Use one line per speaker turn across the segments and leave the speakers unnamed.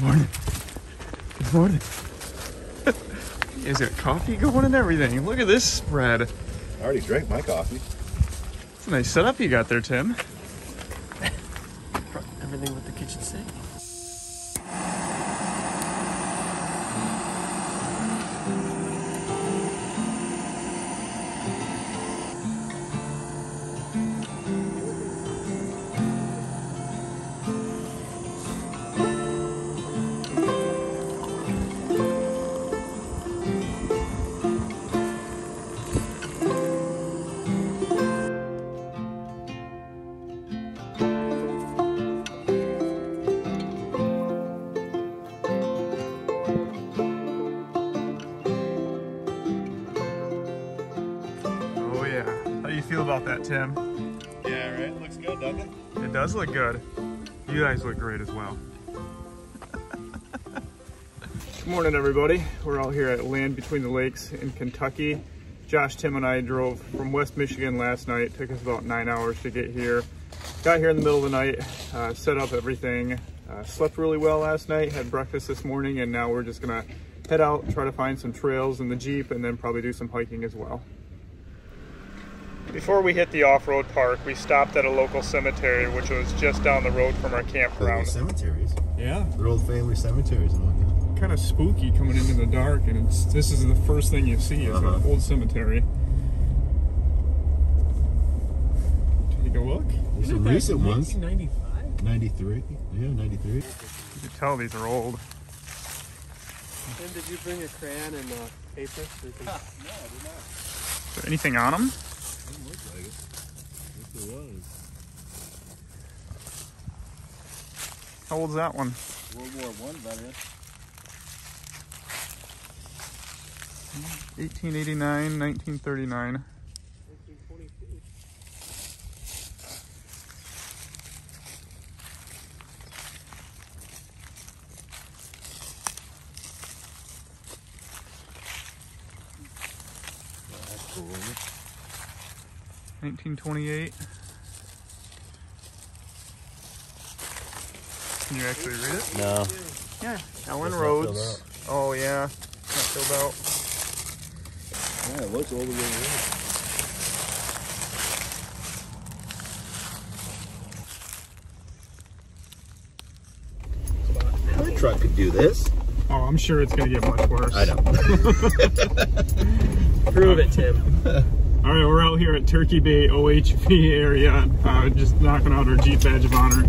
Morning. Good morning. Is it coffee going and everything? Look at this spread.
I already drank my coffee.
It's a nice setup you got there, Tim.
Everything with the kitchen sink.
How do you feel about that, Tim?
Yeah, right? Looks good, doesn't it?
It does look good. You guys look great as well. Good morning, everybody. We're out here at Land Between the Lakes in Kentucky. Josh, Tim, and I drove from West Michigan last night. Took us about 9 hours to get here. Got here in the middle of the night, set up everything. Slept really well last night, had breakfast this morning, and now we're just gonna head out, try to find some trails in the Jeep, and then probably do some hiking as well. Before we hit the off-road park, we stopped at a local cemetery, which was just down the road from our campground.
Cemeteries.
Yeah.
They're old family cemeteries and whatnot.
Kind of spooky coming in the dark, and this is the first thing you see is an old cemetery. Take a look.
There's some recent ones.
1995?
93. Yeah, 93.
You can tell these are old.
And did you bring a crayon and paper? So you can...
No, I did not.
Is there anything on them?
Doesn't look like it. If there was.
How old's that one?
World War I veteran.
1889, 1939.
1922.
That's cool, isn't it?
1928. Can you actually read it?
No.
Yeah. Ellen
It's not
Rhodes. Oh yeah. Not filled out.
Yeah, it looks older than it is. My truck could do this.
Oh, I'm sure it's gonna get much worse.
I know.
Prove it, Tim.
All right, we're out here at Turkey Bay OHV area, just knocking out our Jeep badge of honor.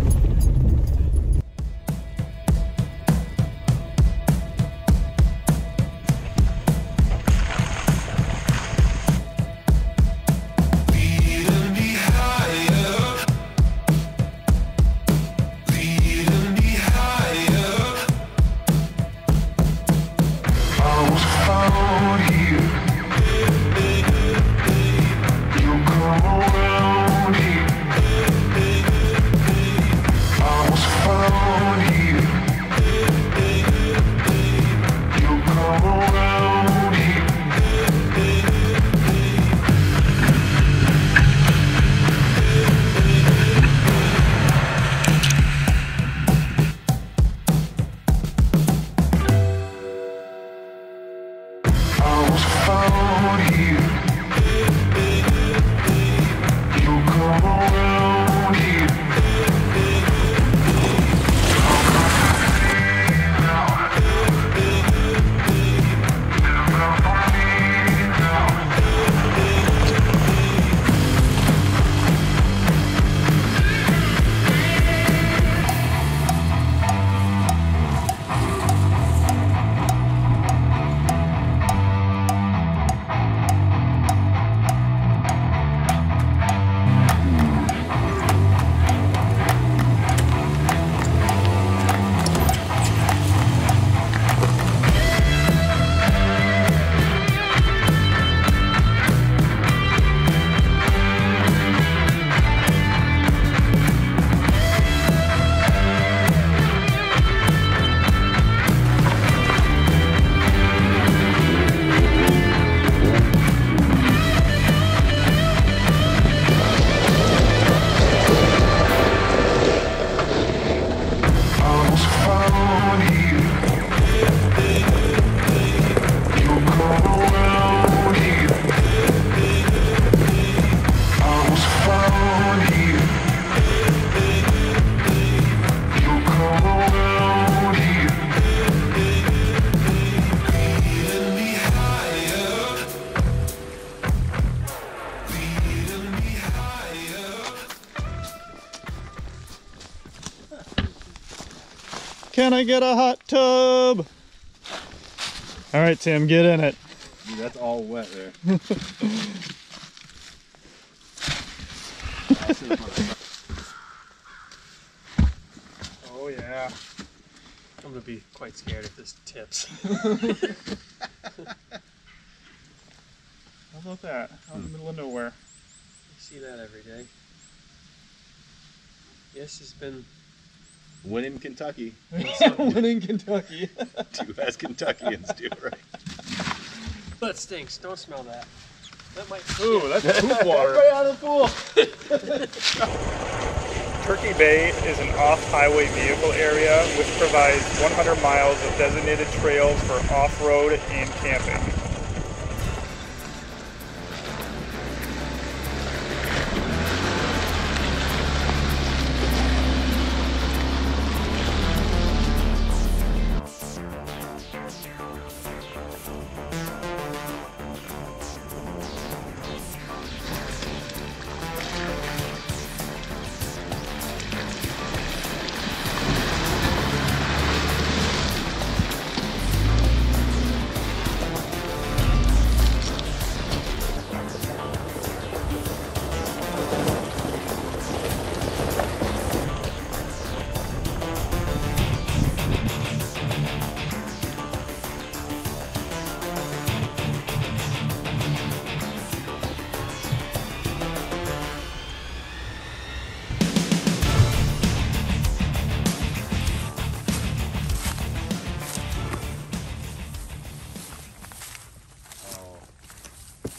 Can I get a hot tub? All right, Tim, get in it.
Dude, that's all wet there.
Oh yeah.
I'm gonna be quite scared if this tips.
How about that? Out in the middle of nowhere.
You see that every day. Yes, it's been
Win in Kentucky.
Winning Kentucky.
Do as Kentuckians do, right?
That stinks. Don't smell that. That might.
Ooh, that's poop water.
Right out of the pool.
Turkey Bay is an off-highway vehicle area which provides 100 miles of designated trails for off-road and camping.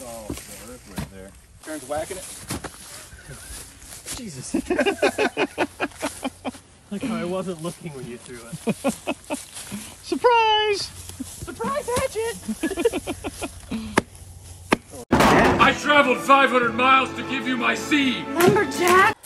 Oh, the earth right there. Turns whacking it.
Jesus. Like how I wasn't looking when you threw it.
Surprise!
Surprise hatchet!
I traveled 500 miles to give you my seed.
Lumberjack!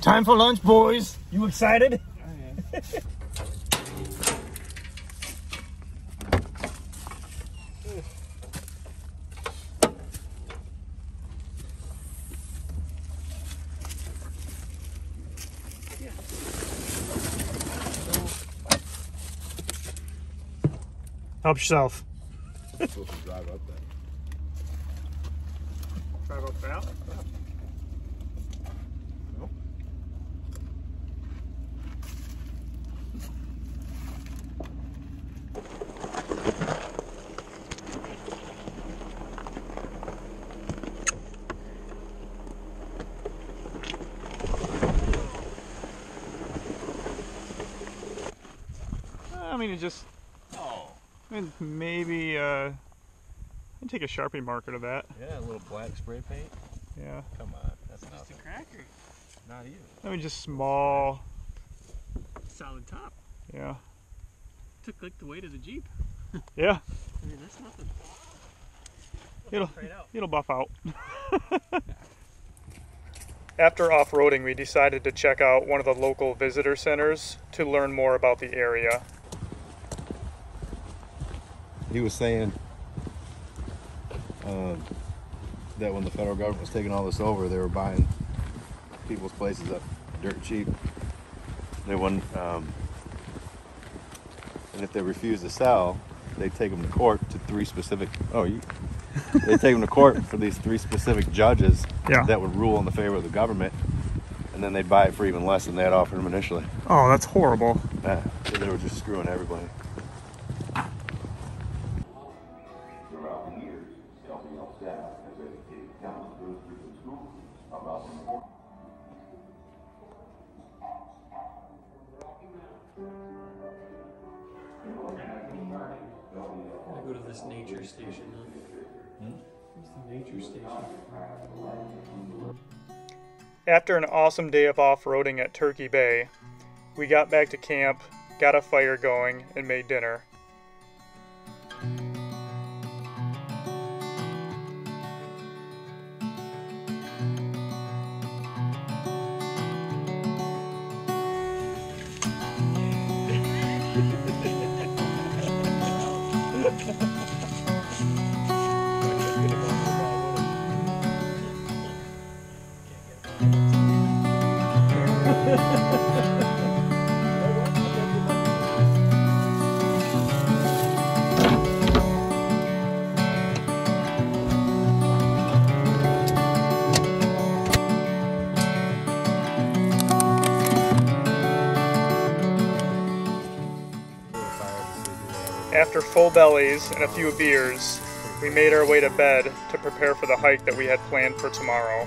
Time for lunch, boys. You excited? Help yourself.
I'm supposed to drive up that.
Drive up that? Nope. me to just,
Oh.
maybe, I'd take a Sharpie marker to that.
Yeah, a little black spray paint.
Yeah.
Come on, that's
Just
nothing.
a cracker.
Not you.
I mean, just small.
Solid top.
Yeah.
Took like the weight of the Jeep.
Yeah.
I mean, that's nothing.
It'll buff out. After off-roading, we decided to check out one of the local visitor centers to learn more about the area.
He was saying that when the federal government was taking all this over, they were buying people's places up dirt cheap. They wouldn't, and if they refused to sell, they'd take them to court to three specific. They take them to court for these three specific judges that would rule in the favor of the government, and then they'd buy it for even less than they had offered them initially.
Oh, that's horrible.
Yeah, so they were just screwing everybody.
I go to this nature station now. It's the nature station.
After an awesome day of off-roading at Turkey Bay, we got back to camp, got a fire going, and made dinner. After full bellies and a few beers, we made our way to bed to prepare for the hike that we had planned for tomorrow.